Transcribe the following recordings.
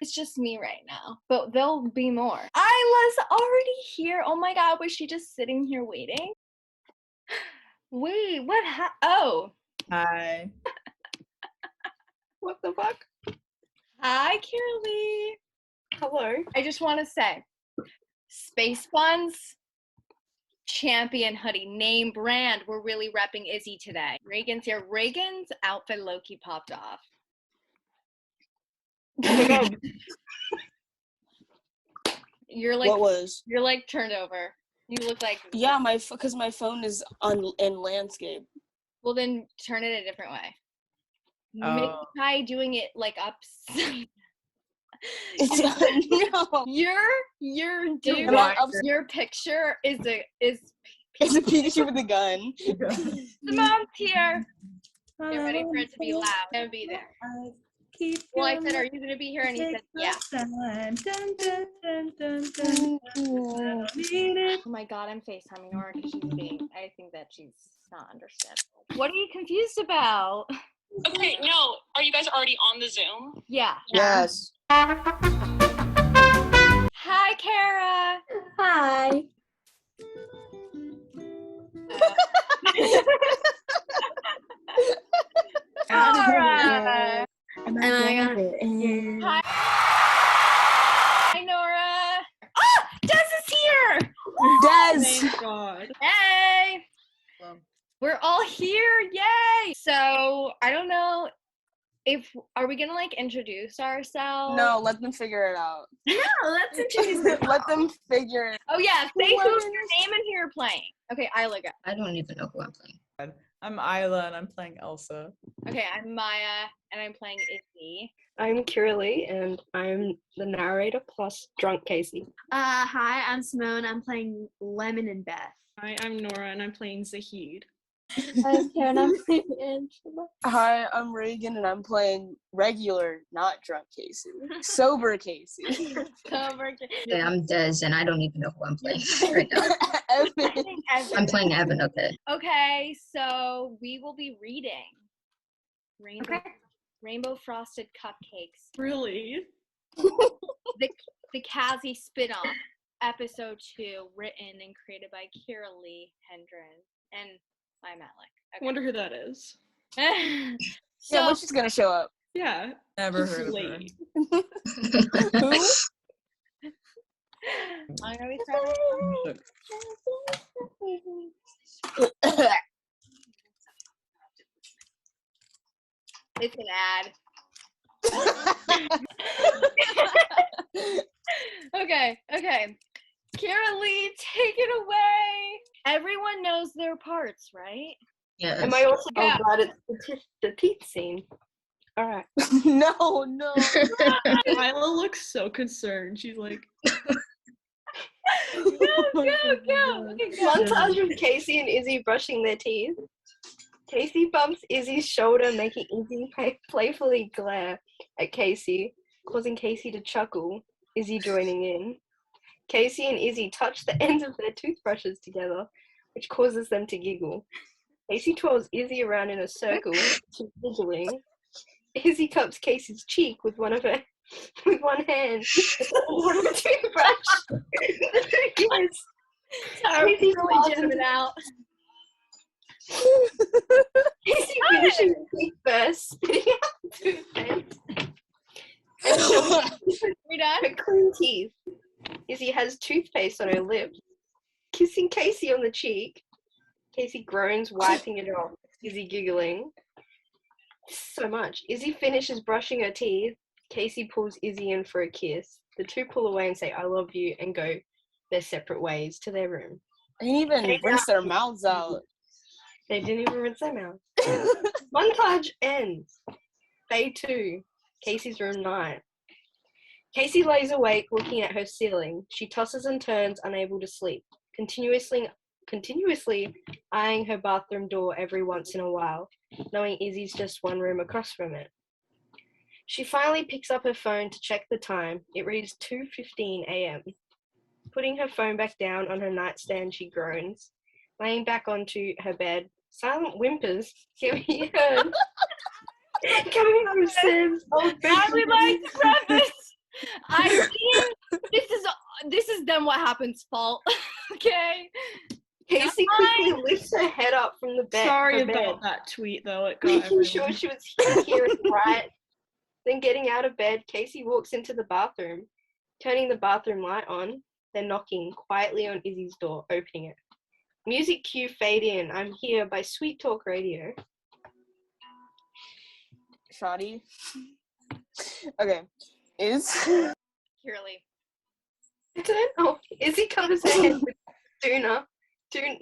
It's just me right now, but there'll be more. Isla's already here. Oh my God, was she just sitting here waiting? Wait, what oh. Hi. What the fuck? Hi, Carolee. Hello. I just want to say, Space Buns, champion hoodie, name brand. We're really repping Izzy today. Reagan's here. Reagan's outfit low-key popped off. Oh my God. You're like, What was? You're like turned over. You look like. Yeah, because my phone is in landscape. Well, then turn it a different way. Maybe try doing it like upside. No. Your picture is It's a Pikachu with a gun. Simone's here. Get ready for it to be loud. I'll be there. Well, I said, are you gonna be here? And he said, yeah. Oh my God, I'm FaceTiming Norah because I think that she's not understandable. What are you confused about? Okay, no. Are you guys already on the Zoom? Yeah. Yes. Hi, Cara. Hi. Norah. And I got it. Hi, Norah. Oh, Des is here. Des. Thank God. Hey. We're all here. Yay. So I don't know are we gonna like introduce ourselves? No, let them figure it out. No, let's introduce them. Let them figure it Oh yeah, say who's your name and who you're playing. Okay, Isla, go. I don't even know who I'm playing. I'm Isla and I'm playing Elsa. Okay, I'm Maya and I'm playing Izzy. I'm Carolee and I'm the narrator plus drunk Casey. Hi, I'm Simone. I'm playing Lemon and Beth. Hi, I'm Norah and I'm playing Zahid. I'm Cara and I'm playing Angela. Hi, I'm Reagan and I'm playing regular, not drunk Casey. Sober Casey. Okay, I'm Des and I don't even know who I'm playing right now. Evan. I'm playing Evan, okay. Okay, so we will be reading Rainbow Frosted Cupcakes. Really? The Cazzie spin-off, episode 2, written and created by Carolee, Hendren, and by Matlick. I wonder who that is. Yeah, when she's gonna show up. Yeah. Never she's heard of her. late. Who? I'm gonna be starting. It's an ad. Okay. Carolee, take it away. Everyone knows their parts, right? Yes. Am I also Yeah. glad it's the teeth scene? All right. No. Isla looks so concerned. She's like, Go. Okay, go. Montage of Casey and Izzy brushing their teeth. Casey bumps Izzy's shoulder, making Izzy playfully glare at Casey, causing Casey to chuckle, Izzy joining in. Casey and Izzy touch the ends of their toothbrushes together, which causes them to giggle. Casey twirls Izzy around in a circle, she's giggling. Izzy cups Casey's cheek with one hand, one of the toothbrush. Casey really jamming out. Casey finishes the teeth first, spitting out the toothpaste. We done? Her clean teeth. Izzy has toothpaste on her lips. Kissing Casey on the cheek. Casey groans, wiping it off. Izzy giggling. So much. Izzy finishes brushing her teeth. Casey pulls Izzy in for a kiss. The two pull away and say, "I love you," and go their separate ways to their room. They didn't even rinse their mouths out. They didn't even rinse their mouths. Montage ends. Day 2. Casey's room night. Casey lays awake looking at her ceiling. She tosses and turns, unable to sleep, continuously eyeing her bathroom door every once in a while, knowing Izzy's just one room across from it. She finally picks up her phone to check the time. It reads 2:15 a.m. Putting her phone back down on her nightstand, she groans. Laying back onto her bed, silent whimpers can be heard coming from Sam's old bedroom. I would like to preface I mean, this is then what happens fault. Okay. Casey quickly lifts her head up from the bed. Sorry her bed, about that tweet, though. It got making everyone. sure she was hearing right. Then getting out of bed, Casey walks into the bathroom, turning the bathroom light on, then knocking quietly on Izzy's door, opening it. Music cue fade in. I'm here by Sweet Talk Radio. Shoddy. Okay. Is Purely. Oh, Izzy covers her head with Duna. Duna.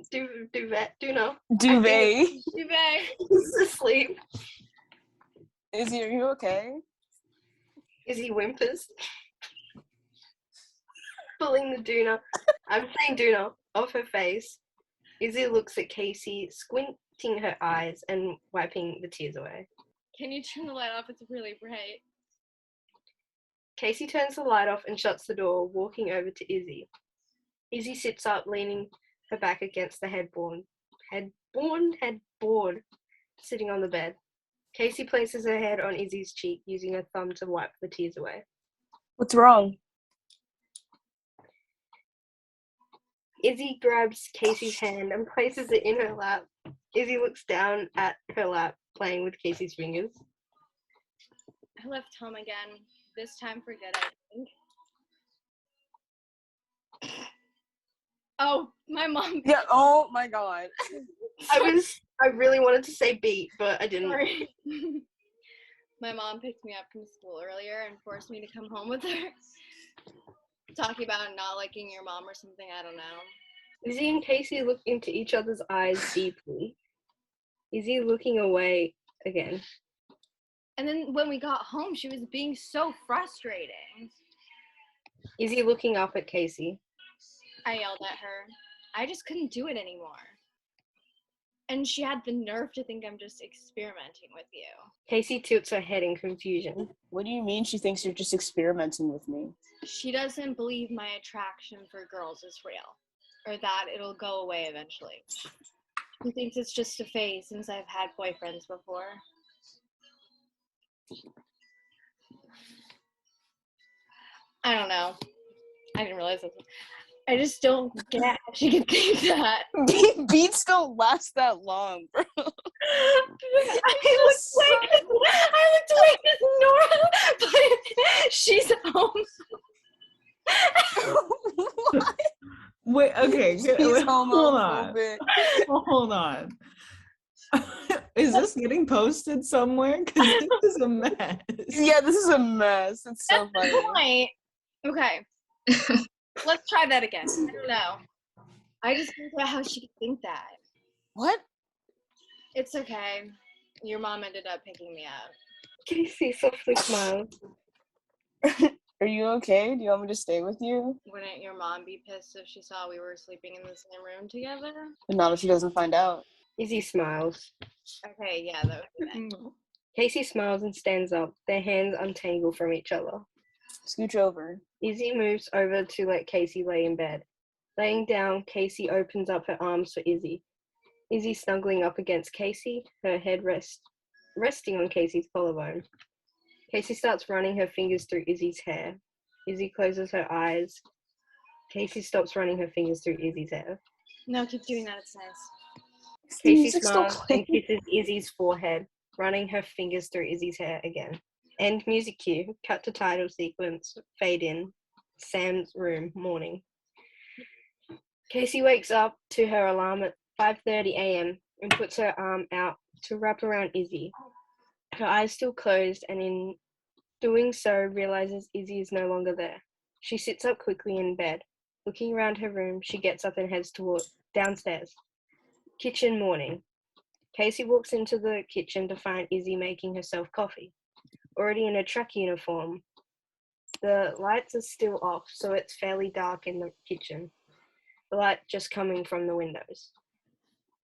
duvet. Duvet. He's asleep. Izzy, are you okay? Izzy whimpers. Pulling the Duna. I'm saying Duna off her face. Izzy looks at Casey, squinting her eyes and wiping the tears away. Can you turn the light off? It's really bright. Casey turns the light off and shuts the door, walking over to Izzy. Izzy sits up, leaning her back against the headboard, sitting on the bed. Casey places her head on Izzy's cheek, using her thumb to wipe the tears away. What's wrong? Izzy grabs Casey's hand and places it in her lap. Izzy looks down at her lap, playing with Casey's fingers. I left home again. This time for good, I think. Oh, my mom. Yeah, oh my god. I really wanted to say beat, but I didn't. Sorry. My mom picked me up from school earlier and forced me to come home with her. Talking about not liking your mom or something, I don't know. Izzy and Casey look into each other's eyes deeply. Izzy looking away again. And then when we got home, she was being so frustrating. Izzy looking up at Casey. I yelled at her. I just couldn't do it anymore. And she had the nerve to think I'm just experimenting with you. Casey tilts her head in confusion. What do you mean she thinks you're just experimenting with me? She doesn't believe my attraction for girls is real, or that it'll go away eventually. She thinks it's just a phase since I've had boyfriends before. I don't know. I didn't realize this. I just don't get how she could think that. Beats don't last that long, bro. I looked like Norah, but she's home. Wait, okay. He's Wait, hold on. homophobic. Hold on. Is this getting posted somewhere? Because this is a mess. Yeah, this is a mess. It's so That's funny. the point. Okay. Let's try that again. I don't know. I just think about how she could think that. What? It's okay. Your mom ended up picking me up. Casey softly smiles. Are you okay? Do you want me to stay with you? Wouldn't your mom be pissed if she saw we were sleeping in the same room together? But not if she doesn't find out. Izzy smiles. Okay, yeah, that would be nice. Casey smiles and stands up. Their hands untangle from each other. Scooch over. Izzy moves over to let Casey lay in bed. Laying down, Casey opens up her arms for Izzy. Izzy snuggling up against Casey, her head resting on Casey's collarbone. Casey starts running her fingers through Izzy's hair. Izzy closes her eyes. Casey stops running her fingers through Izzy's hair. No, keep doing that. It's nice. Casey smiles and kisses Izzy's forehead, running her fingers through Izzy's hair again. End music cue. Cut to title sequence. Fade in. Sam's room. Morning. Casey wakes up to her alarm at 5:30 a.m. and puts her arm out to wrap around Izzy. Her eyes still closed, and in doing so, realizes Izzy is no longer there. She sits up quickly in bed. Looking around her room, she gets up and heads downstairs. Kitchen morning. Casey walks into the kitchen to find Izzy making herself coffee, already in a track uniform. The lights are still off, so it's fairly dark in the kitchen. The light just coming from the windows.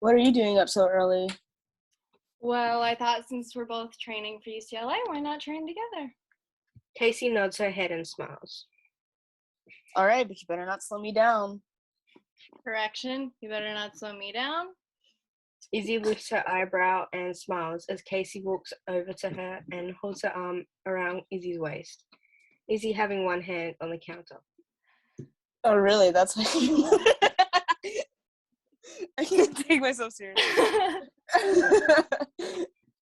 What are you doing up so early? Well, I thought since we're both training for UCLA, why not train together? Casey nods her head and smiles. All right, but you better not slow me down. Correction, you better not slow me down. Izzy lifts her eyebrow and smiles as Casey walks over to her and holds her arm around Izzy's waist. Izzy having one hand on the counter. Oh, really? That's like... I can't take myself seriously.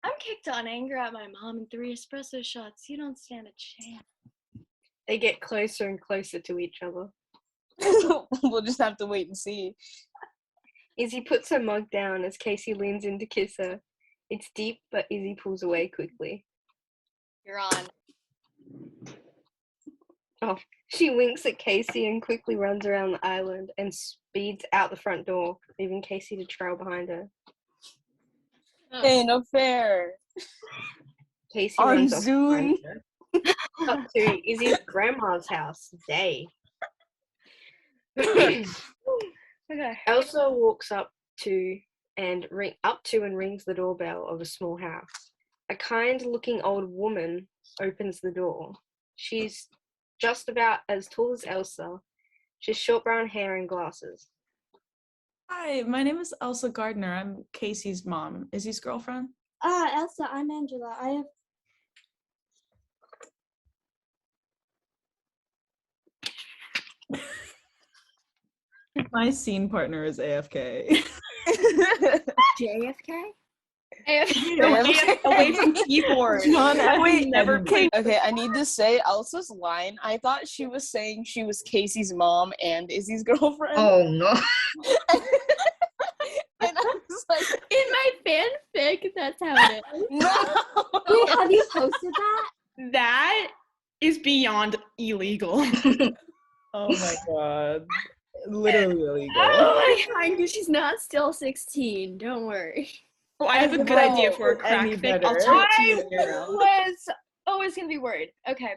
I'm kicked on anger at my mom and 3 espresso shots. You don't stand a chance. They get closer and closer to each other. We'll just have to wait and see. Izzy puts her mug down as Casey leans in to kiss her. It's deep, but Izzy pulls away quickly. You're on. Oh, she winks at Casey and quickly runs around the island and speeds out the front door, leaving Casey to trail behind her. Hey, no fair. Casey On runs off Zoom. behind her. Up to Izzy's grandma's house. Day. Okay. Elsa walks up to and rings the doorbell of a small house. A kind-looking old woman opens the door. She's just about as tall as Elsa. She has short brown hair and glasses. Hi, my name is Elsa Gardner. I'm Casey's mom. Izzy's girlfriend? Elsa, I'm Angela. I have My scene partner is AFK. JFK. Away from keyboard. John F. Wait, never okay, I need to say Elsa's line. I thought she was saying she was Casey's mom and Izzy's girlfriend. Oh no. And I was like, In my fanfic, that's how it is. no. Wait, have you posted that? That is beyond illegal. Oh my god. Literally illegal. Oh my god, she's not still 16. Don't worry. Oh, I have a good idea for a crack Any fic. I'll better. tell it to I you later. was always gonna be worried. Okay,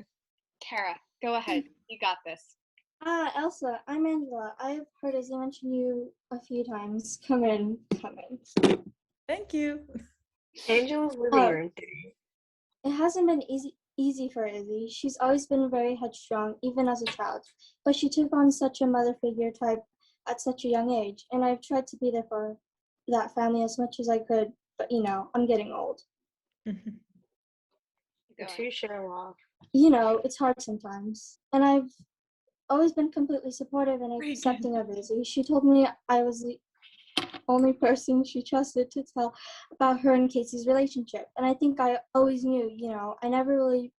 Cara, go ahead. You got this. Elsa, I'm Angela. I've heard Izzy mention you a few times. Come in. Thank you. Angela's living room. It hasn't been easy for Izzy. She's always been very headstrong, even as a child. But she took on such a mother figure type at such a young age, and I've tried to be there for that family as much as I could. But I'm getting old. The two share a laugh. It's hard sometimes. And I've always been completely supportive and accepting of Izzy. She told me I was the only person she trusted to tell about her and Casey's relationship. And I think I always knew, I never really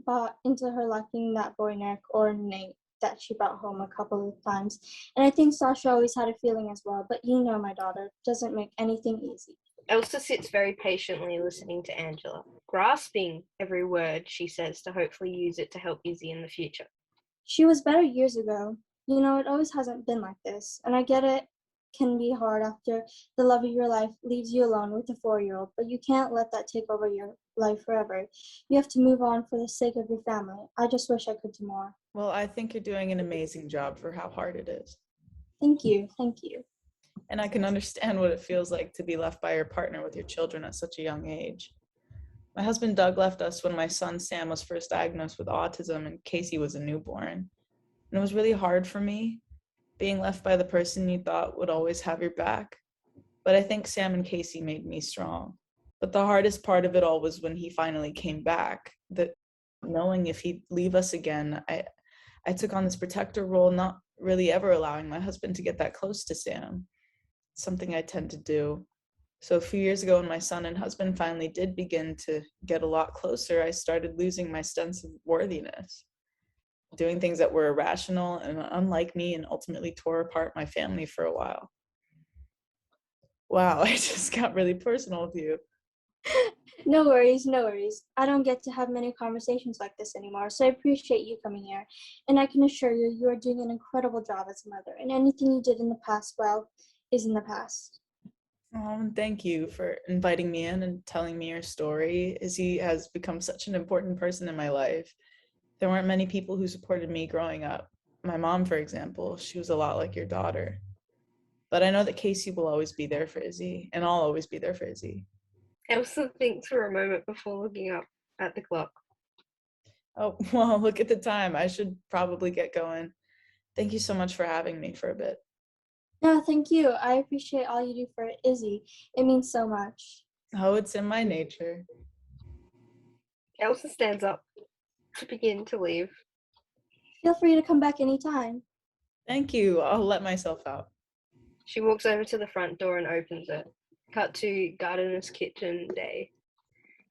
bought into her liking that boy Nick or Nate that she brought home a couple of times. And I think Sasha always had a feeling as well. But my daughter doesn't make anything easy. Elsa sits very patiently listening to Angela, grasping every word she says to hopefully use it to help Izzy in the future. She was better years ago. It always hasn't been like this. And I get it can be hard after the love of your life leaves you alone with a 4-year-old, but you can't let that take over your life forever. You have to move on for the sake of your family. I just wish I could do more. Well, I think you're doing an amazing job for how hard it is. Thank you. And I can understand what it feels like to be left by your partner with your children at such a young age. My husband Doug left us when my son Sam was first diagnosed with autism and Casey was a newborn. And it was really hard for me, being left by the person you thought would always have your back. But I think Sam and Casey made me strong. But the hardest part of it all was when he finally came back, that knowing if he'd leave us again, I took on this protector role, not really ever allowing my husband to get that close to Sam. Something I tend to do. So a few years ago, when my son and husband finally did begin to get a lot closer, I started losing my sense of worthiness, doing things that were irrational and unlike me, and ultimately tore apart my family for a while. Wow, I just got really personal with you. No worries. I don't get to have many conversations like this anymore, so I appreciate you coming here. And I can assure you, you are doing an incredible job as a mother, and anything you did in the past, is in the past. Thank you for inviting me in and telling me your story. Izzy has become such an important person in my life. There weren't many people who supported me growing up. My mom, for example, she was a lot like your daughter. But I know that Casey will always be there for Izzy, and I'll always be there for Izzy. Elsa thinks for a moment before looking up at the clock. Oh, well, look at the time. I should probably get going. Thank you so much for having me for a bit. No, thank you. I appreciate all you do for Izzy. It means so much. Oh, it's in my nature. Elsa stands up. to begin to leave. Feel free to come back anytime. Thank you. I'll let myself out. She walks over to the front door and opens it. Cut to gardener's kitchen day.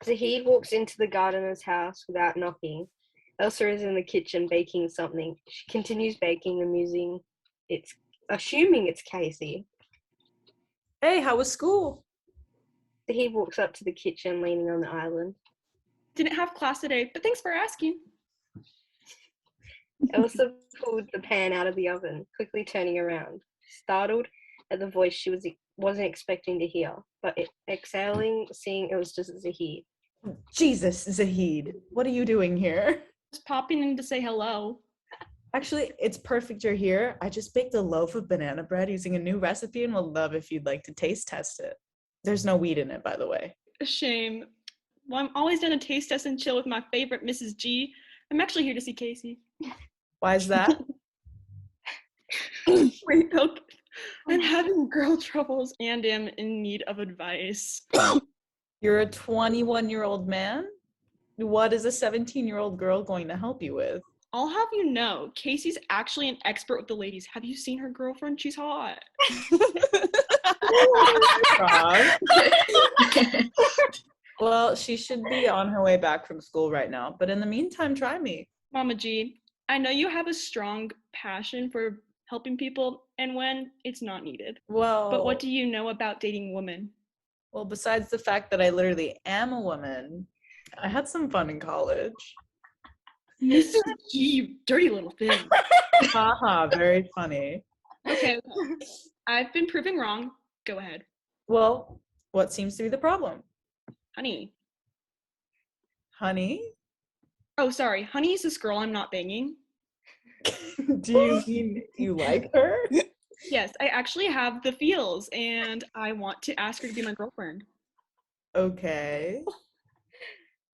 Zahid walks into the gardener's house without knocking. Elsa is in the kitchen baking something. She continues baking, assuming it's Casey. Hey, how was school? Zahid walks up to the kitchen, leaning on the island. Didn't have class today, but thanks for asking. Elsa pulled the pan out of the oven, quickly turning around, startled at the voice she wasn't expecting to hear, but exhaling, seeing it was just Zahid. Jesus, Zahid, what are you doing here? Just popping in to say hello. Actually, it's perfect you're here. I just baked a loaf of banana bread using a new recipe and would love if you'd like to taste test it. There's no wheat in it, by the way. A shame. Well, I'm always down to taste test and chill with my favorite Mrs. G. I'm actually here to see Casey. Why is that? Wait, though. I'm having girl troubles and am in need of advice. You're a 21-year-old man? What is a 17-year-old girl going to help you with? I'll have you know, Casey's actually an expert with the ladies. Have you seen her girlfriend? She's hot. Well, she should be on her way back from school right now. But in the meantime, try me. Mama G, I know you have a strong passion for helping people and when it's not needed. Well, but what do you know about dating women? Well, besides the fact that I literally am a woman, I had some fun in college. Mrs. G, you dirty little thing. Haha, very funny. Okay. I've been proven wrong. Go ahead. Well, what seems to be the problem? Honey. Honey? Oh, sorry. Honey is this girl I'm not banging. Do you mean you like her? Yes, I actually have the feels, and I want to ask her to be my girlfriend. Okay.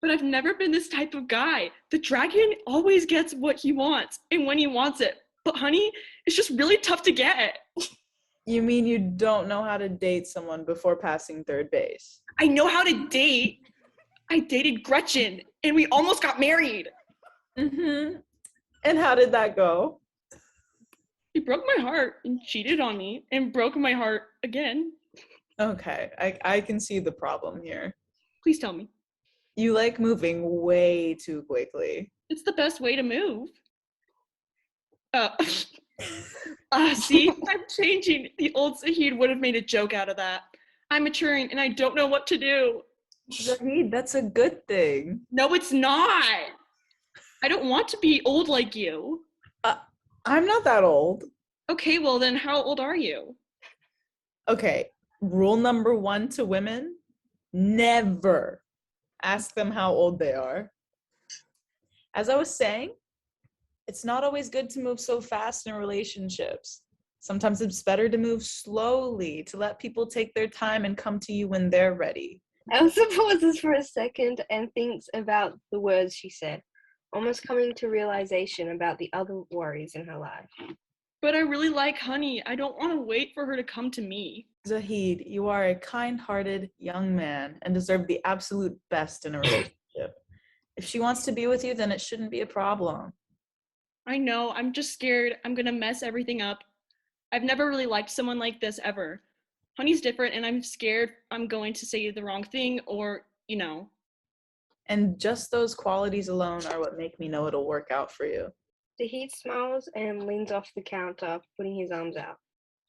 But I've never been this type of guy. The dragon always gets what he wants, and when he wants it. But honey, it's just really tough to get. You mean you don't know how to date someone before passing third base? I know how to date. I dated Gretchen, and we almost got married. Mm-hmm. And how did that go? He broke my heart and cheated on me and broke my heart again. Okay, I can see the problem here. Please tell me. You like moving way too quickly. It's the best way to move. See, I'm changing. The old Zahid would have made a joke out of that. I'm maturing and I don't know what to do. Zahid, that's a good thing. No, it's not. I don't want to be old like you. I'm not that old. Okay, well then how old are you? Okay, rule number 1 to women, never ask them how old they are. As I was saying, it's not always good to move so fast in relationships. Sometimes it's better to move slowly, to let people take their time and come to you when they're ready. Elsa pauses for a second and thinks about the words she said, almost coming to realization about the other worries in her life. But I really like Honey. I don't want to wait for her to come to me. Zahid, you are a kind-hearted young man and deserve the absolute best in a relationship. If she wants to be with you, then it shouldn't be a problem. I know, I'm just scared I'm gonna mess everything up. I've never really liked someone like this ever. Honey's different and I'm scared I'm going to say the wrong thing or, you know. And just those qualities alone are what make me know it'll work out for you. Zahid smiles and leans off the counter, putting his arms out.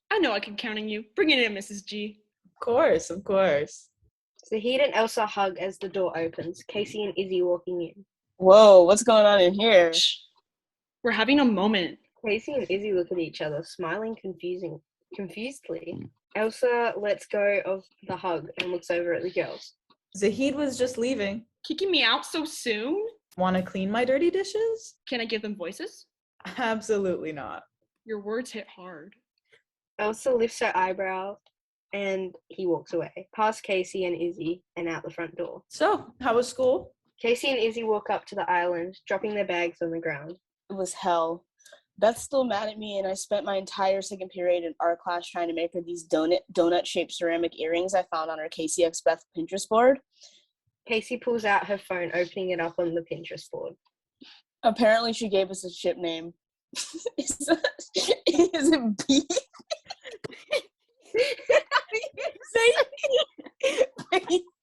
I know I can count on you. Bring it in, Mrs. G. Of course, of course. Zahid and Elsa hug as the door opens, Casey and Izzy walking in. Whoa, what's going on in here? Shh. We're having a moment. Casey and Izzy look at each other, smiling confusedly. Elsa lets go of the hug and looks over at the girls. Zahid was just leaving. Kicking me out so soon? Want to clean my dirty dishes? Can I give them voices? Absolutely not. Your words hit hard. Elsa lifts her eyebrow and he walks away, past Casey and Izzy and out the front door. So, how was school? Casey and Izzy walk up to the island, dropping their bags on the ground. It was hell. Beth's still mad at me, and I spent my entire second period in art class trying to make her these donut-shaped ceramic earrings I found on her Casey x Beth Pinterest board. Casey pulls out her phone, opening it up on the Pinterest board. Apparently, she gave us a ship name. Is it beef?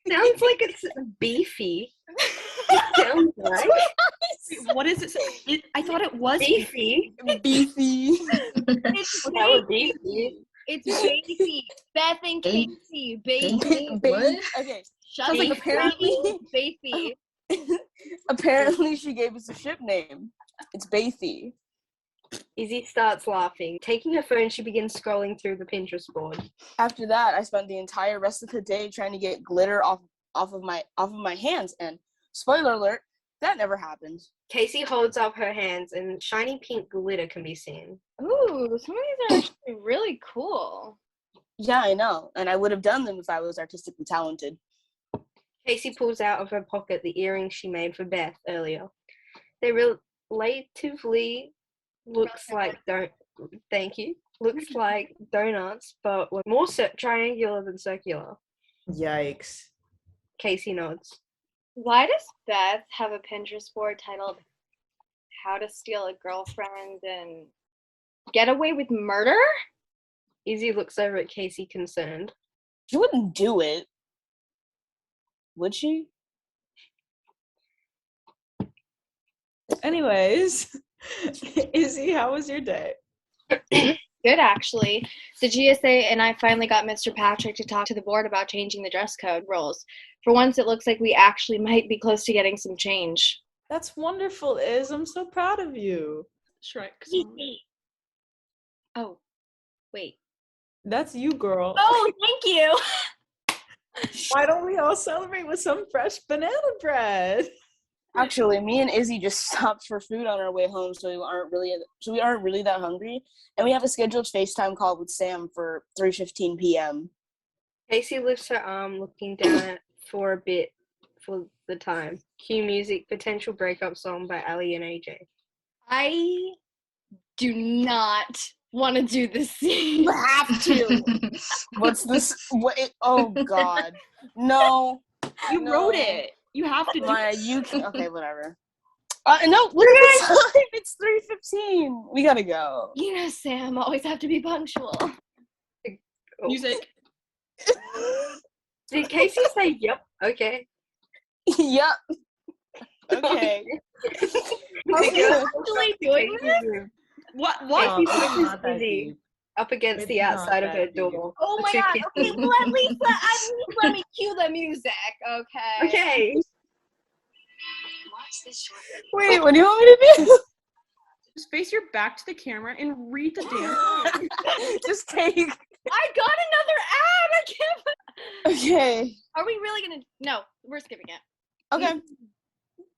Sounds like it's beefy. Sounds right. What is it? I thought it was Beefy. Beefy. It's That would be baby. beefy. It's baby. Beth and Casey. Baby. What? Okay. Shut Sounds like up. apparently- Baby. Apparently, she gave us a ship name. It's Bathy. Izzy starts laughing. Taking her phone, she begins scrolling through the Pinterest board. After that, I spent the entire rest of the day trying to get glitter off of my hands, and spoiler alert, that never happened. Casey holds up her hands and shiny pink glitter can be seen. Ooh, some of these are actually really cool. Yeah, I know, and I would have done them if I was artistically talented. Casey pulls out of her pocket the earrings she made for Beth earlier. They relatively looks like donuts, but were more triangular than circular. Yikes. Casey nods. Why does Beth have a Pinterest board titled How to Steal a Girlfriend and Get Away with Murder? Izzy looks over at Casey concerned. She wouldn't do it. Would she? Anyways, Izzy, how was your day? Good, actually. The GSA and I finally got Mr. Patrick to talk to the board about changing the dress code rules. For once, it looks like we actually might be close to getting some change. That's wonderful, Iz. I'm so proud of you. Shrek. Oh, wait. That's you, girl. Oh, thank you. Why don't we all celebrate with some fresh banana bread? Actually, me and Izzy just stopped for food on our way home, so we aren't really that hungry. And we have a scheduled FaceTime call with Sam for 3:15 p.m. Casey lifts her arm, looking down for a bit for the time. Cue music, potential breakup song by Ali and AJ. I do not want to do this scene. You have to. What's this? Oh God, no. You wrote it. You have to do Maya, it. you can. Okay, whatever. No, look at the time. It's 3:15. We gotta go. You know, Sam, always have to be punctual. Oh. Music. Did Casey say yep? Okay. Yep. Okay. Are we actually doing this? What? Oh, Casey it's pushes not that Izzy deep. up against It's the not outside of that her deep. door. Oh my The two god. kiss. Okay, well, at least let me cue the music, okay? Okay. Wait, what do you want me to do? Just face your back to the camera and read the damn thing. Just take. I got another ad! I can't. Okay. Are we really gonna? No, we're skipping it. Okay.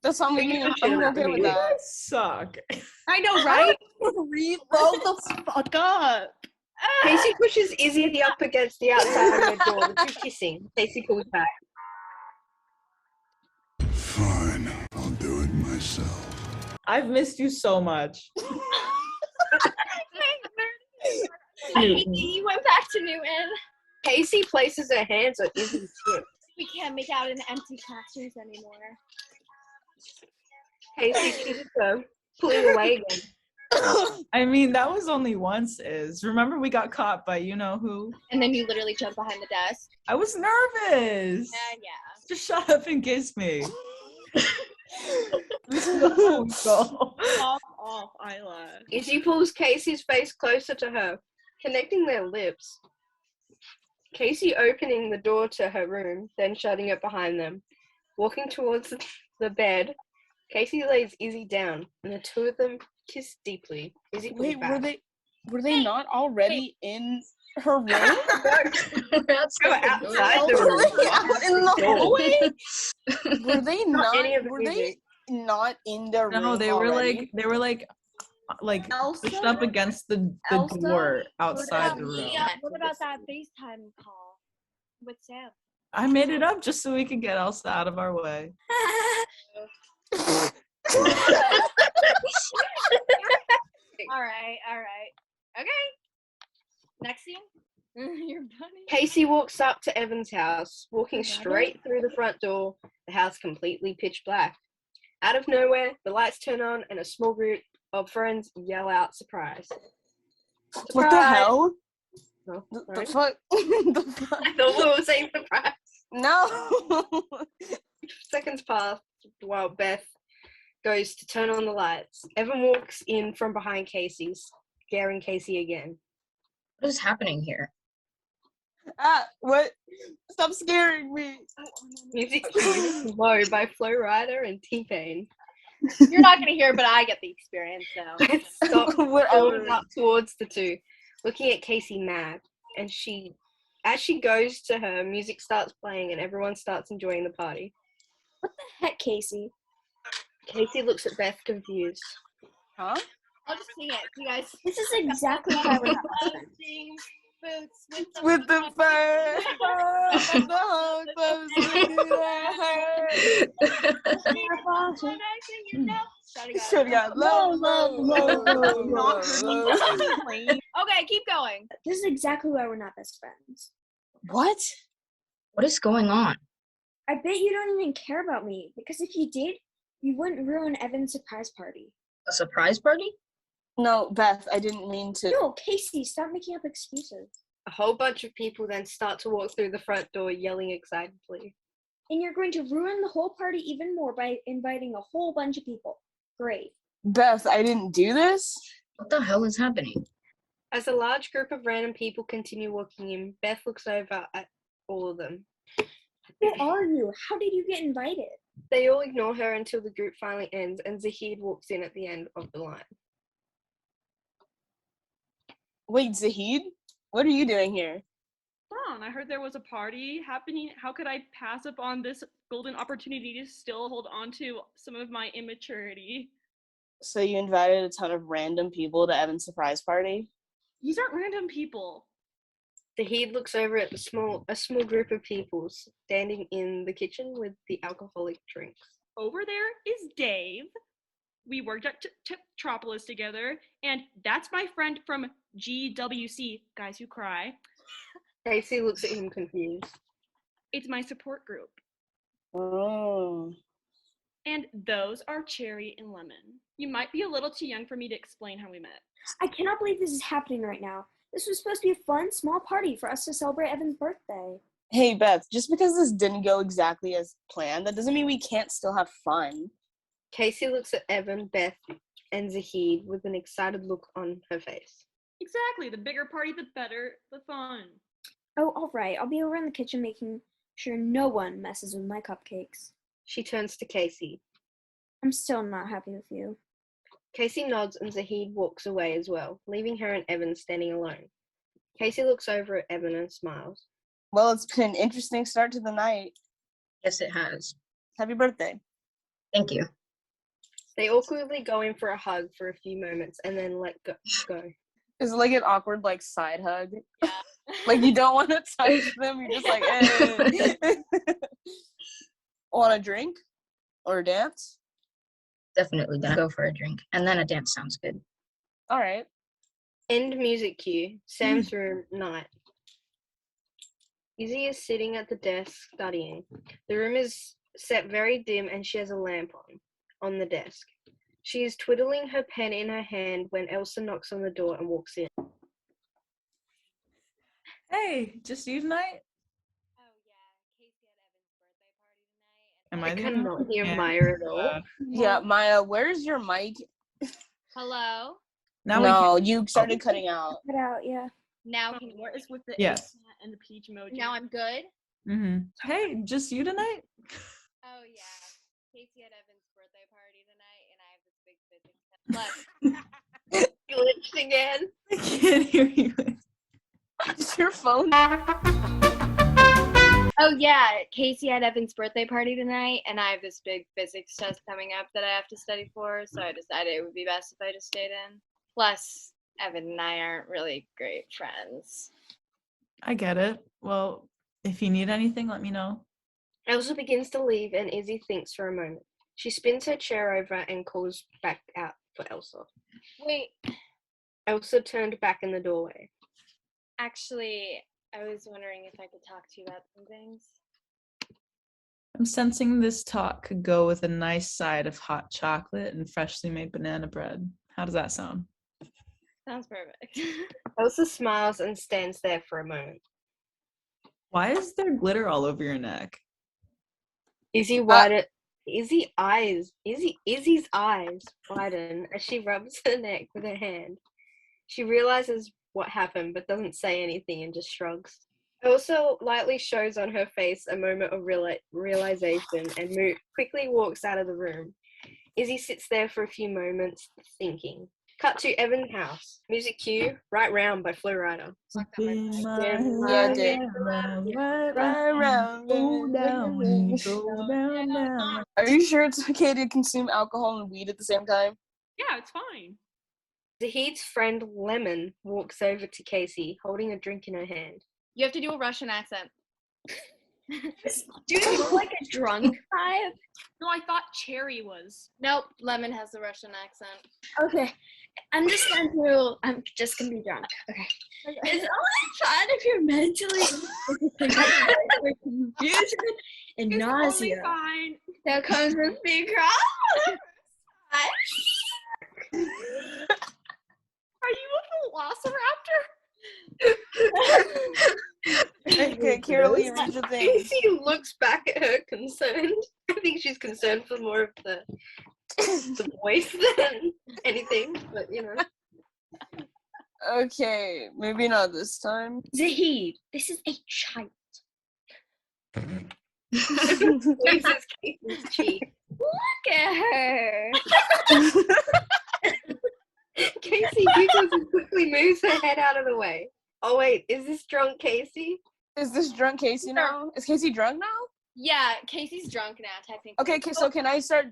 That's not me. I'm okay with You that. guys suck. I know, right? Read. Grow the fuck up. Casey pushes Izzy up against the outside of her door. The two kissing. Casey pulls back. Fine, I'll do it myself. I've missed you so much. You went back to Newton. Casey places her hands on Izzy's hip. We can't make out in empty classrooms anymore. Casey kisses her, pulling away again. I mean, that was only once, Iz. Remember we got caught by you know who? And then you literally jump behind the desk. I was nervous. Yeah. Just shut up and kiss me. Go. Off, Isla. Izzy pulls Casey's face closer to her, connecting their lips. Casey opening the door to her room, then shutting it behind them. Walking towards the bed, Casey lays Izzy down, and the two of them kiss deeply. Izzy pulls Wait, back. were they not already in her room? They were outside the room. In the hallway? Were they not? Any of the Were they music. not in their room? No, they were already? like Elsa? pushed up against the Elsa? door outside the room. Yeah, what about that FaceTime call with Sam? I made it up just so we could get Elsa out of our way. All right. Okay. Next scene. You're funny. Casey walks up to Evan's house, walking straight through the front door, the house completely pitch black. Out of nowhere, the lights turn on and a small group of friends yell out surprise. What the hell? Oh, The sorry. fuck? The fuck? I thought we were saying surprise. No. Seconds pass while Beth goes to turn on the lights. Evan walks in from behind Casey's, scaring Casey again. What is happening here? What? Stop scaring me. Music cue, Low by Flo Rida and T-Pain. You're not gonna hear, but I get the experience now. Beth stops Whatever. going up towards the two, looking at Casey mad. And as she goes to her, music starts playing and everyone starts enjoying the party. What the heck, Casey? Casey looks at Beth confused. Huh? I'll just sing it. You guys. This is exactly why we're not best friends. Boots With the fire. Should got Okay, keep going. This is exactly why we're not best friends. What? What is going on? I bet you don't even care about me, because if you did, you wouldn't ruin Evan's surprise party. A surprise party? No, Beth, I didn't mean to. No, Casey, stop making up excuses. A whole bunch of people then start to walk through the front door yelling excitedly. And you're going to ruin the whole party even more by inviting a whole bunch of people. Great. Beth, I didn't do this? What the hell is happening? As a large group of random people continue walking in, Beth looks over at all of them. Who are you? How did you get invited? They all ignore her until the group finally ends and Zahid walks in at the end of the line. Wait, Zahid? What are you doing here? Ron, I heard there was a party happening. How could I pass up on this golden opportunity to still hold on to some of my immaturity? So you invited a ton of random people to Evan's surprise party? These aren't random people. Zahid looks over at a small group of people standing in the kitchen with the alcoholic drinks. Over there is Dave. We worked at Metropolis together, and that's my friend from GWC, Guys Who Cry. Casey looks at him confused. It's my support group. Oh. And those are Cherry and Lemon. You might be a little too young for me to explain how we met. I cannot believe this is happening right now. This was supposed to be a fun, small party for us to celebrate Evan's birthday. Hey, Beth, just because this didn't go exactly as planned, that doesn't mean we can't still have fun. Casey looks at Evan, Beth, and Zahid with an excited look on her face. Exactly. The bigger party, the better the fun. Oh, all right. I'll be over in the kitchen making sure no one messes with my cupcakes. She turns to Casey. I'm still not happy with you. Casey nods and Zahid walks away as well, leaving her and Evan standing alone. Casey looks over at Evan and smiles. Well, it's been an interesting start to the night. Yes, it has. Happy birthday. Thank you. They awkwardly go in for a hug for a few moments and then let go. Is it like an awkward, like, side hug? Yeah. Like, you don't want to touch them, you're just like, hey. Want a drink? Or a dance? Definitely gonna go for a drink. And then a dance sounds good. All right. End music cue. Sam's room, night. Izzy is sitting at the desk studying. The room is set very dim and she has a lamp on the desk. She is twiddling her pen in her hand when Elsa knocks on the door and walks in. Hey, just you tonight? Oh yeah, Casey had Evan's birthday party tonight. Am I I there? cannot hear Yeah. Maya at all. Yeah, Maya, where's your mic? Hello. Now No, you started cutting out. Get out, yeah. Now can you What is with the Yes. eggplant and the peach emoji? Now I'm good. Mm-hmm. Hey, just you tonight? Oh yeah, Casey had Evan's birthday party tonight, and I have this big physics test. Look, Glitched again. I can't hear you. Is your phone? oh yeah, Casey had Evan's birthday party tonight, and I have this big physics test coming up that I have to study for. So I decided it would be best if I just stayed in. Plus, Evan and I aren't really great friends. I get it. Well, if you need anything, let me know. Elsa begins to leave and Izzy thinks for a moment. She spins her chair over and calls back out for Elsa. Wait, Elsa turned back in the doorway. actually, I was wondering if I could talk to you about some things. I'm sensing this talk could go with a nice side of hot chocolate and freshly made banana bread. How does that sound? Sounds perfect. Elsa smiles and stands there for a moment. Why is there glitter all over your neck? Izzy's eyes widen as she rubs her neck with her hand. She realizes what happened but doesn't say anything and just shrugs. Elsa lightly shows on her face a moment of realization and quickly walks out of the room. Izzy sits there for a few moments, thinking. Cut to Evan's house. Music cue, Right Round by Flo Rida. Yeah, I did. Are you sure it's okay to consume alcohol and weed at the same time? Yeah, it's fine. Zahid's friend Lemon walks over to Casey, holding a drink in her hand. You have to do a Russian accent. Do you look like a drunk vibe? No, I thought Cherry was. Nope, Lemon has the Russian accent. Okay. I'm just gonna be drunk. Okay. It's only fun if you're mentally confusion and It's nausea. totally fine. That comes with being Are you a velociraptor? Okay, Carolee, read the thing. Casey looks back at her concerned. I think she's concerned for more of the voice than anything, but you know. Okay, maybe not this time. Zahid, this is a child. Squeezes Casey's cheek. Look at her. Casey giggles and quickly moves her head out of the way. Oh wait, is this drunk Casey? Is this drunk Casey now? Is Casey drunk now? Yeah, Casey's drunk now, technically. Okay, so can I start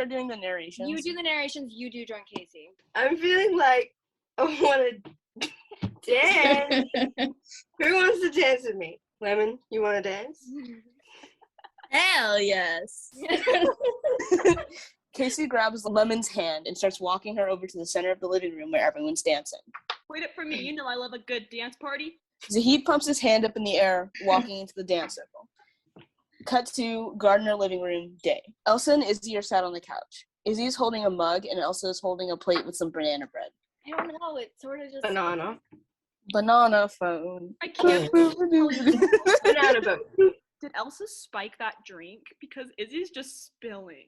doing the narrations? You do the narrations, you do drunk Casey. I'm feeling like I want to dance. Who wants to dance with me? Lemon, you want to dance? Hell yes. Casey grabs Lemon's hand and starts walking her over to the center of the living room where everyone's dancing. Wait up for me. You know I love a good dance party. Zahid pumps his hand up in the air, walking into the dance circle. Cut to Gardner living room day. Elsa and Izzy are sat on the couch. Izzy is holding a mug and Elsa is holding a plate with some banana bread. I don't know, it's sort of just... Banana phone. I can't. Banana boat. Did Elsa spike that drink? Because Izzy's just spilling.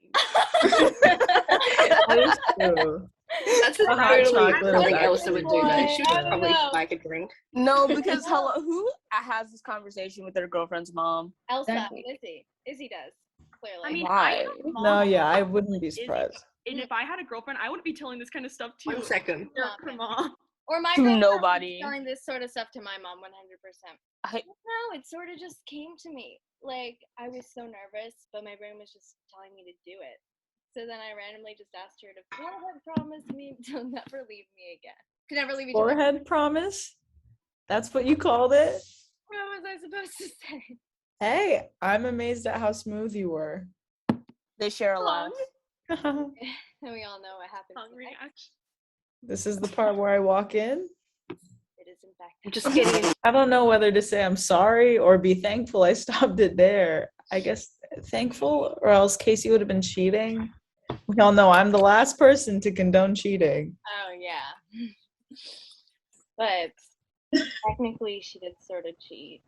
That's a totally something Elsa would do though. She would probably spike a drink. No, because who has this conversation with their girlfriend's mom? Elsa, Exactly. Izzy does, clearly. I mean, Why? No, yeah, I wouldn't be surprised. And if I had a girlfriund, I wouldn't be telling this kind of stuff to 1 second. her mom. Or my To girlfriend was nobody. telling this sort of stuff to my mom 100%. No, it sort of just came to me. Like, I was so nervous, but my brain was just telling me to do it. So then I randomly just asked her to forehead promise me to never leave me again. To never leave each other. Forehead promise? That's what you called it? What was I supposed to say? Hey, I'm amazed at how smooth you were. They share a laugh. And we all know what happens. Tongue next. reaction. This is the part where I walk in. It is in fact. I'm just kidding. I don't know whether to say I'm sorry or be thankful I stopped it there. I guess thankful, or else Casey would have been cheating. We all know I'm the last person to condone cheating. Oh, yeah. But technically, she did sort of cheat.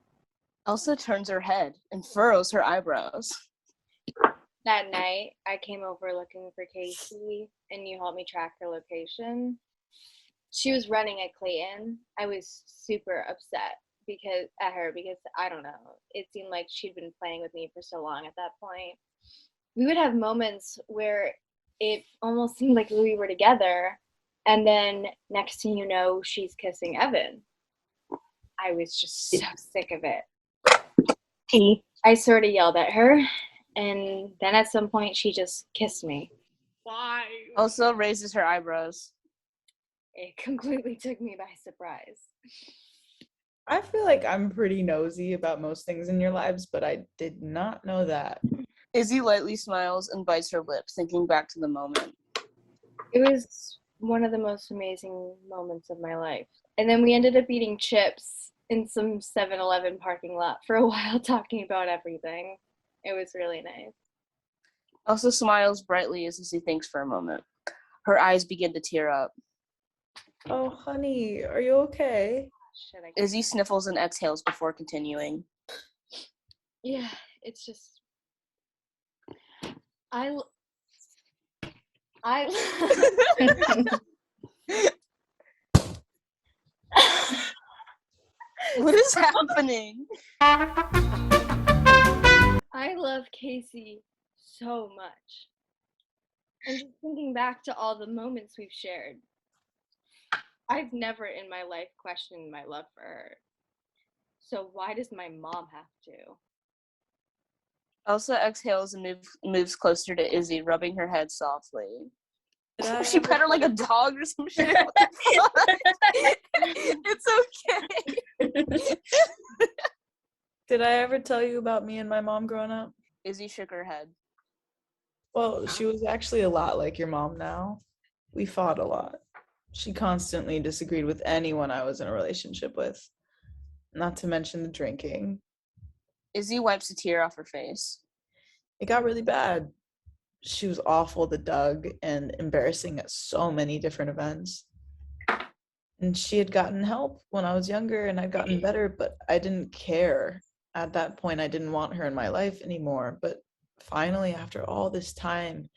Elsa turns her head and furrows her eyebrows. That night, I came over looking for Casey, and you helped me track her location. She was running at Clayton. I was super upset because I don't know. It seemed like she'd been playing with me for so long at that point. We would have moments where it almost seemed like we were together, and then next thing you know, she's kissing Evan. I was just so sick of it. I sort of yelled at her, and then at some point she just kissed me. Why? Elsa raises her eyebrows. It completely took me by surprise. I feel like I'm pretty nosy about most things in your lives, but I did not know that. Izzy lightly smiles and bites her lip, thinking back to the moment. It was one of the most amazing moments of my life. And then we ended up eating chips in some 7-Eleven parking lot for a while, talking about everything. It was really nice. Elsa smiles brightly as Izzy thinks for a moment. Her eyes begin to tear up. Oh, honey, are you okay? Shit, I Izzy sniffles and exhales before continuing. Yeah, it's just I What is happening? I love Casey so much. And just thinking back to all the moments we've shared, I've never in my life questioned my love for her. So why does my mom have to? Elsa exhales and moves closer to Izzy, rubbing her head softly. Did She pet her like a dog or some shit. What the fuck? It's okay. Did I ever tell you about me and my mom growing up? Izzy shook her head. Well, she was actually a lot like your mom now. We fought a lot. She constantly disagreed with anyone I was in a relationship with. Not to mention the drinking. Izzy wipes a tear off her face. It got really bad. She was awful to Doug and embarrassing at so many different events. And she had gotten help when I was younger and I'd gotten better, but I didn't care. At that point, I didn't want her in my life anymore. But finally, after all this time,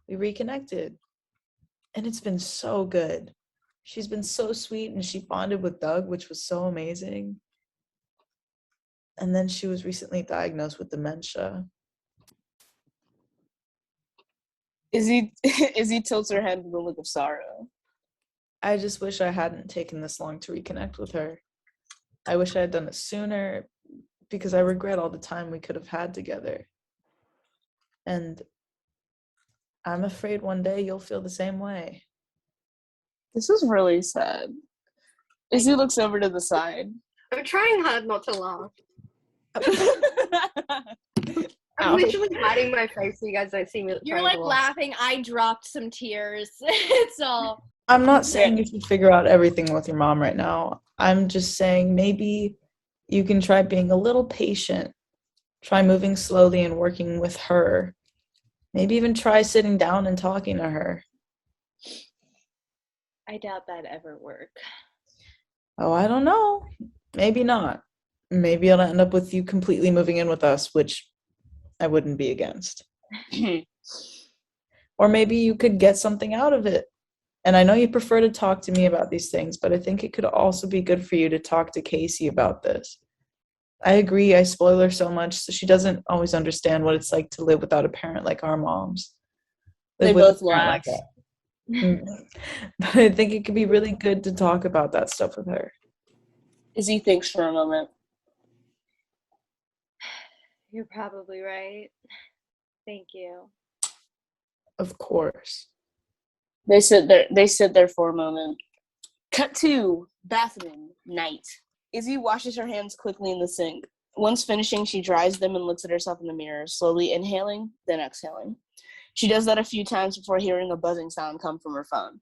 we reconnected. And it's been so good. She's been so sweet and she bonded with Doug, which was so amazing. And then she was recently diagnosed with dementia. Izzy tilts her head with a look of sorrow. I just wish I hadn't taken this long to reconnect with her. I wish I had done it sooner because I regret all the time we could have had together. And I'm afraid one day you'll feel the same way. This is really sad. Izzy looks over to the side. I'm trying hard not to laugh. I'm Ow. literally hiding my face so you guys don't see me. You're trying like to laugh. laughing. I dropped some tears. It's all. I'm not saying you should figure out everything with your mom right now. I'm just saying maybe you can try being a little patient. Try moving slowly and working with her. Maybe even try sitting down and talking to her. I doubt that'd ever work. Oh, I don't know. Maybe not. Maybe it'll end up with you completely moving in with us, which I wouldn't be against. Or maybe you could get something out of it. And I know you prefer to talk to me about these things, but I think it could also be good for you to talk to Casey about this. I agree, I spoil her so much, so she doesn't always understand what it's like to live without a parent like our moms. They both laugh. But I think it could be really good to talk about that stuff with her. Izzy thinks for a moment. You're probably right. Thank you. Of course. They sit there for a moment. Cut to bathroom night. Izzy washes her hands quickly in the sink. Once finishing, she dries them and looks at herself in the mirror, slowly inhaling, then exhaling. She does that a few times before hearing a buzzing sound come from her phone.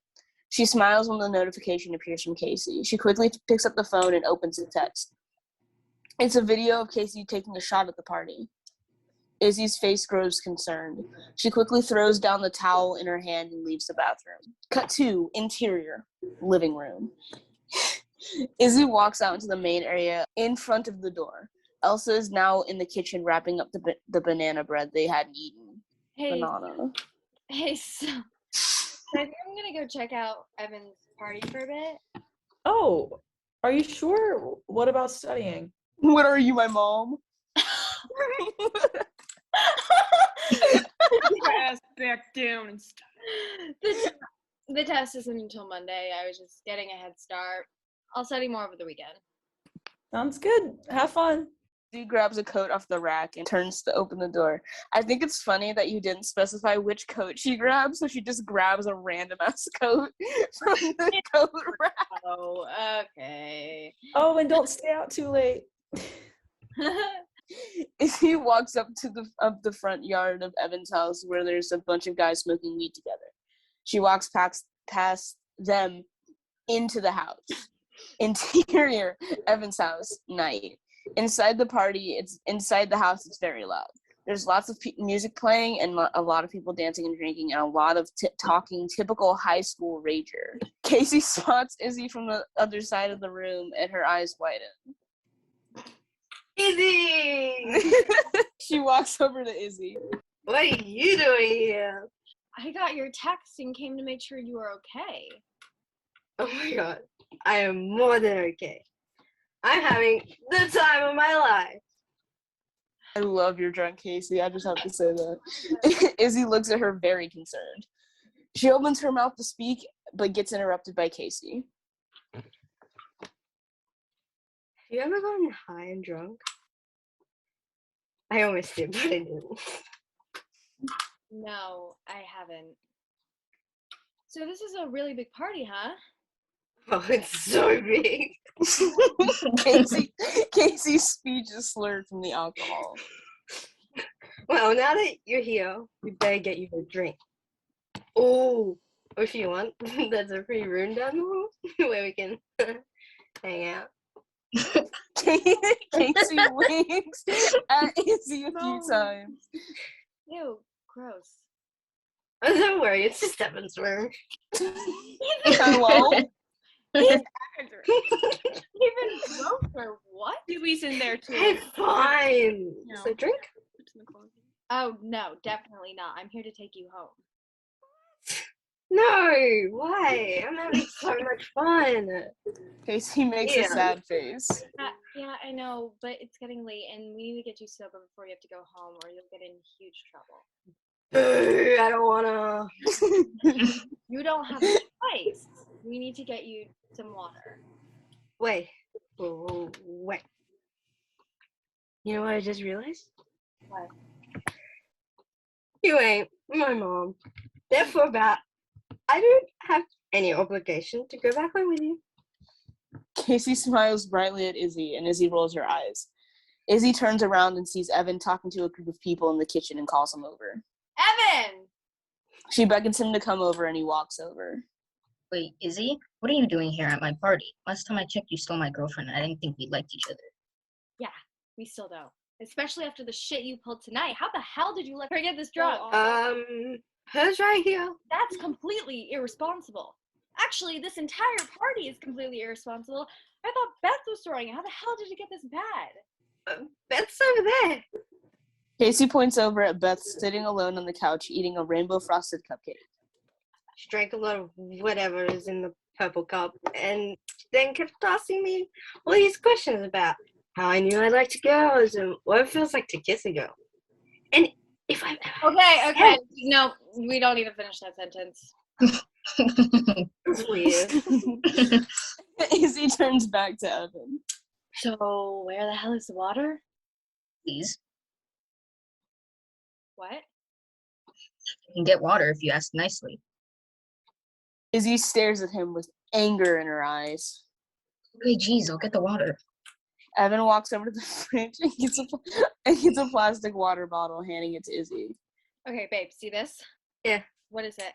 She smiles when the notification appears from Casey. She quickly picks up the phone and opens the text. It's a video of Casey taking a shot at the party. Izzy's face grows concerned. She quickly throws down the towel in her hand and leaves the bathroom. Cut to interior, living room. Izzy walks out into the main area in front of the door. Elsa is now in the kitchen wrapping up the banana bread they hadn't eaten. Hey, Banana. hey, so I think I'm gonna go check out Evan's party for a bit. Oh, are you sure? What about studying? What are you, my mom? Ass back down and stuff. The test isn't until Monday. I was just getting a head start. I'll study more over the weekend. Sounds good. Have fun. Izzy grabs a coat off the rack and turns to open the door. I think it's funny that you didn't specify which coat she grabs, so she just grabs a random ass coat from the coat rack. Oh, okay. Oh, and don't stay out too late. Izzy walks up to the front yard of Evan's house where there's a bunch of guys smoking weed together. She walks past them into the house. Interior, Evan's house, night. Inside the house, it's very loud. There's lots of music playing and a lot of people dancing and drinking and a lot of talking, typical high school rager. Casey spots Izzy from the other side of the room and her eyes widen. Izzy! She walks over to Izzy. What are you doing here? I got your text and came to make sure you were okay. Oh my god. I am more than okay. I'm having the time of my life. I love your drunk, Casey. I just have to say that. Izzy looks at her very concerned. She opens her mouth to speak, but gets interrupted by Casey. Have you ever gotten high and drunk? I almost did, but I didn't. No, I haven't. So this is a really big party, huh? Oh, it's so big. Casey's speech is slurred from the alcohol. Well, now that you're here, we better get you a drink. Oh, if you want, there's a free room down the hall where we can hang out. Casey winks at Izzy a few times. Ew, gross. Oh, don't worry, it's just Evan's room. Hello? Even grosser, what? Dewey's in there too. Hey, fine. No. So drink? Oh, no, definitely not. I'm here to take you home. No, why? I'm having so much fun. Casey makes a sad face. Yeah, I know, but it's getting late and we need to get you sober before you have to go home or you'll get in huge trouble. I don't wanna. You don't have a choice. We need to get you some water. Wait. Oh, wait. You know what I just realized? What? You ain't my mom. Therefore, I don't have any obligation to go back home with you. Casey smiles brightly at Izzy, and Izzy rolls her eyes. Izzy turns around and sees Evan talking to a group of people in the kitchen and calls him over. Evan! She beckons him to come over, and he walks over. Wait, Izzy? What are you doing here at my party? Last time I checked, you stole my girlfriend, and I didn't think we liked each other. Yeah, we still don't. Especially after the shit you pulled tonight. How the hell did you let her get this drunk? Her's right here. That's completely irresponsible. Actually, this entire party is completely irresponsible. I thought Beth was throwing it. How the hell did it get this bad? Beth's over there. Casey points over at Beth sitting alone on the couch eating a rainbow frosted cupcake. She drank a lot of whatever is in the purple cup and then kept asking me all these questions about how I knew I liked girls and what it feels like to kiss a girl. And if I'm Okay. No, we don't need to finish that sentence. That's weird. Izzy turns back to Evan. So, where the hell is the water? Please. What? You can get water if you ask nicely. Izzy stares at him with anger in her eyes. Okay, geez, I'll get the water. Evan walks over to the fridge and gets a plastic water bottle, handing it to Izzy. Okay, babe, see this? Yeah. What is it?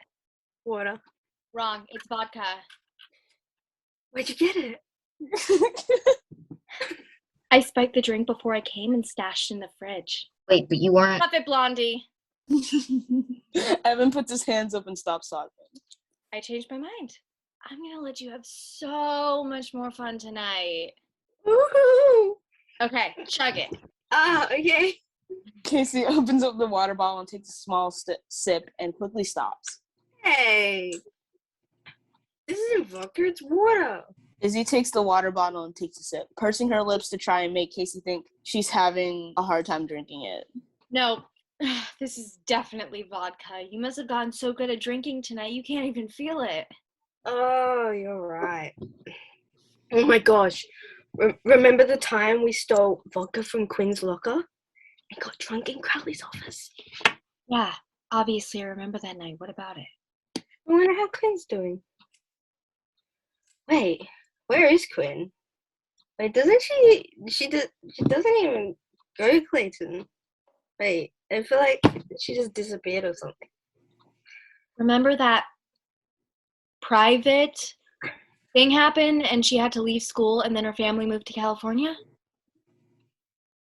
Water. Wrong. It's vodka. Where'd you get it? I spiked the drink before I came and stashed in the fridge. Wait, but you weren't... Stop it, Blondie. Evan puts his hands up and stops talking. I changed my mind. I'm gonna let you have so much more fun tonight. Woohoo! Okay, chug it. Okay. Casey opens up the water bottle and takes a small sip and quickly stops. Hey. This isn't vodka, it's water. Izzy takes the water bottle and takes a sip, pursing her lips to try and make Casey think she's having a hard time drinking it. No, this is definitely vodka. You must have gotten so good at drinking tonight, you can't even feel it. Oh, you're right. Oh my gosh. Remember the time we stole vodka from Quinn's locker and got drunk in Crowley's office? Yeah, obviously I remember that night. What about it? I wonder how Quinn's doing. Wait, where is Quinn? Wait, doesn't she doesn't even go to Clayton. Wait, I feel like she just disappeared or something. Remember that private thing happened and she had to leave school and then her family moved to California?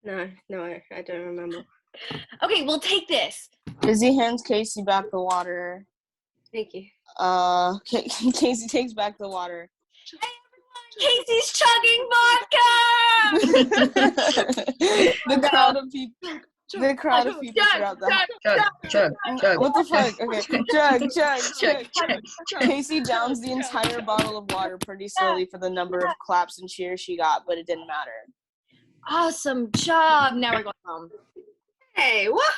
No, I don't remember. Okay, we'll take this. Izzy hands Casey back the water. Thank you. Casey takes back the water. Casey's chugging vodka! The crowd of people throughout the house. Chug. What the fuck? Okay, chug. Casey downs the entire bottle of water pretty slowly for the number of claps and cheers she got, but it didn't matter. Awesome job. Now we're going home. Hey, what?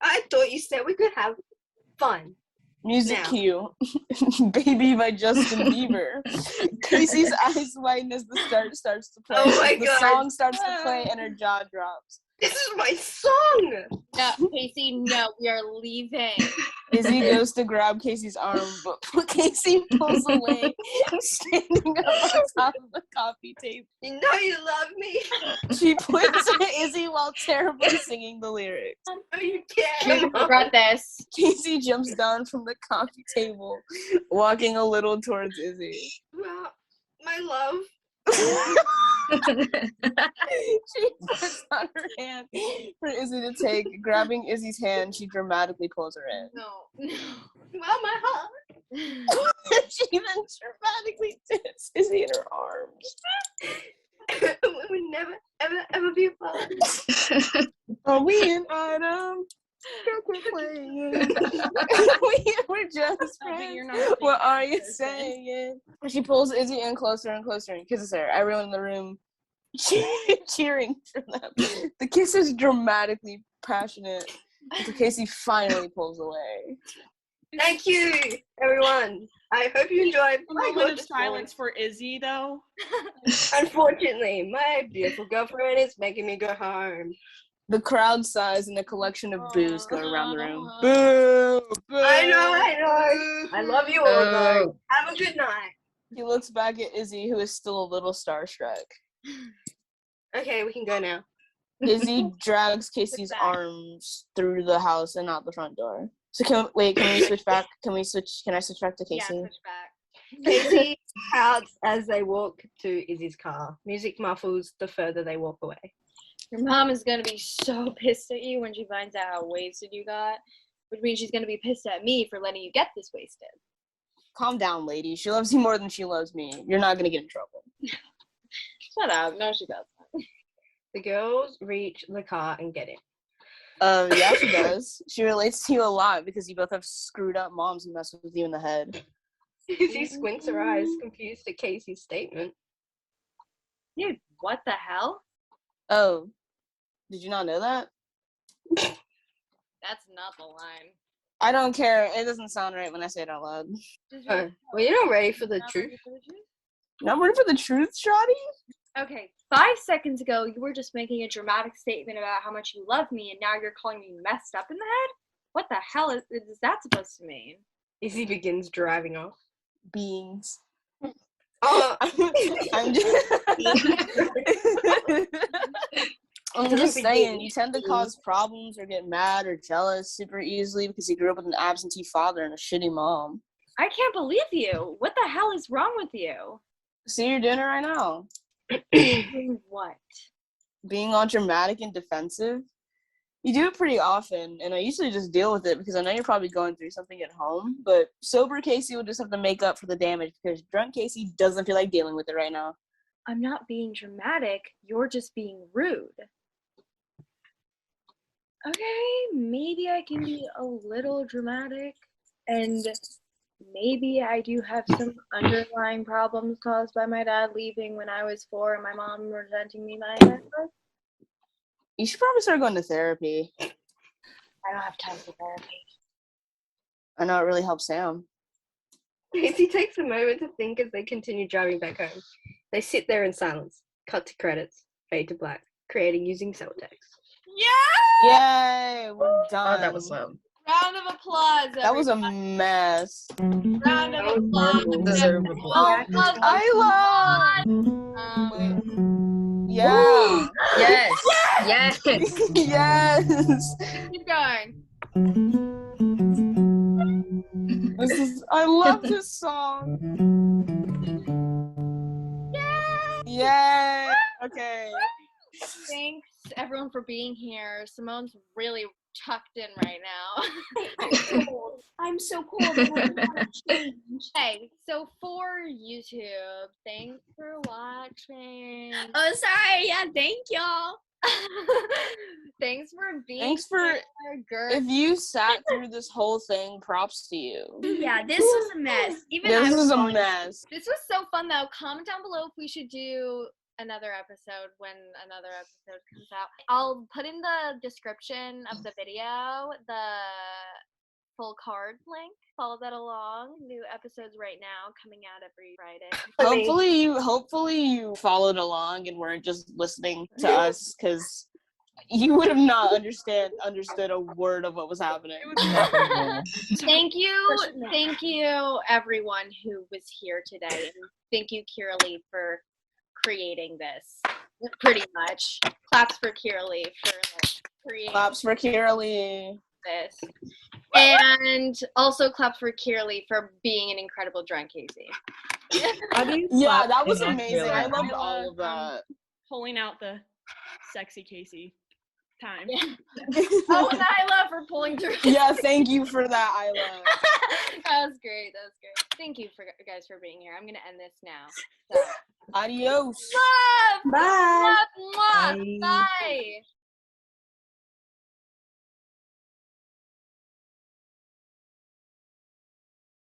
I thought you said we could have fun. Music Now. cue. Baby by Justin Bieber. Casey's eyes widen as the start starts to play. Oh my the God. song starts to play and her jaw drops. This is my song. No, Casey, no, we are leaving. Izzy goes to grab Casey's arm, but Casey pulls away, standing up on top of the coffee table. You know you love me. She points at Izzy while terribly singing the lyrics. No, you can't. We got this. Casey jumps down from the coffee table, walking a little towards Izzy. Well, my love. She puts on her hand for Izzy to take. Grabbing Izzy's hand, she dramatically pulls her in. No. Well, my heart. She then dramatically dips Izzy in her arms. We would never, ever be apart. Are we in autumn? We're playing. We're just friends. What are you saying? She pulls Izzy in closer and closer and kisses her. Everyone in the room cheering for them. The kiss is dramatically passionate until Casey finally pulls away. Thank you, everyone. I hope you enjoyed A my moment of gorgeous silence for Izzy, though. voice. Unfortunately, my beautiful girlfriend is making me go home. The crowd sighs and a collection of boos go around the room. Boo! Boo! I know. I love you all, though. Have a good night. He looks back at Izzy, who is still a little starstruck. Okay, we can go now. Izzy drags Casey's arms through the house and out the front door. So can we switch back? Can I switch back to Casey? Yeah, switch back. Casey shouts as they walk to Izzy's car. Music muffles the further they walk away. Your mom is gonna be so pissed at you when she finds out how wasted you got, which means she's gonna be pissed at me for letting you get this wasted. Calm down, lady. She loves you more than she loves me. You're not gonna get in trouble. Shut up. No, she doesn't. The girls reach the car and get in. Yeah, she does. She relates to you a lot because you both have screwed up moms who mess with you in the head. Izzy squints her eyes, confused at Casey's statement. Dude, what the hell? Oh, did you not know that? That's not the line. I don't care. It doesn't sound right when I say it out loud. Oh, well, you're not ready for the truth. Not ready for the truth, Shotty? Okay, 5 seconds ago, you were just making a dramatic statement about how much you love me, and now you're calling me messed up in the head? What the hell is that supposed to mean? Izzy begins driving off. Beings. Oh, I'm just saying, you tend to cause problems or get mad or jealous super easily because you grew up with an absentee father and a shitty mom. I can't believe you. What the hell is wrong with you? See, you're doing it right now. Doing what? Being all dramatic and defensive. You do it pretty often, and I usually just deal with it because I know you're probably going through something at home, but sober Casey will just have to make up for the damage because drunk Casey doesn't feel like dealing with it right now. I'm not being dramatic. You're just being rude. Okay, maybe I can be a little dramatic, and maybe I do have some underlying problems caused by my dad leaving when I was 4 and my mom resenting me my entire life. You should probably start going to therapy. I don't have time for therapy. I know it really helps Sam. Casey takes a moment to think as they continue driving back home. They sit there in silence. Cut to credits. Fade to black. Creating using cell text. Yeah! Yay! We're done. Oh, that was loud. Round of applause. That was a everybody. mess. Round of applause. Deservable. I love. Yeah. Yes. Yes. Yes. Keep going. I love this song. Yay. Okay. Thanks everyone for being here. Simone's really tucked in right now. I'm cold. I'm so cold. And I don't want to change. Hey, so for YouTube, thanks for watching. Oh, sorry. Yeah, thank y'all. Thanks for being Thanks for here, girl. if you sat through this whole thing, props to you. Yeah, this was a mess. Even I This was is a falling mess. This was so fun though. Comment down below if we should do another episode when another episode comes out. I'll put in the description of the video the full card link. Follow that along. New episodes right now coming out every Friday. Hopefully you followed along and weren't just listening to us, because you would have not understood a word of what was happening. Thank you everyone who was here today, and thank you Kira Lee for creating this. Pretty much. Claps for Kira Lee for creating. Claps for Kira Lee. This. And also claps for Kira Lee for being an incredible drunk Casey. Yeah, that was amazing. I loved all of that. Pulling out the sexy Casey time. Yeah. Oh, and Isla for pulling through. Yeah, thank you for that, Isla. That was great. Thank you guys for being here. I'm gonna end this now. So. Adios. Love. Bye. Love. Bye.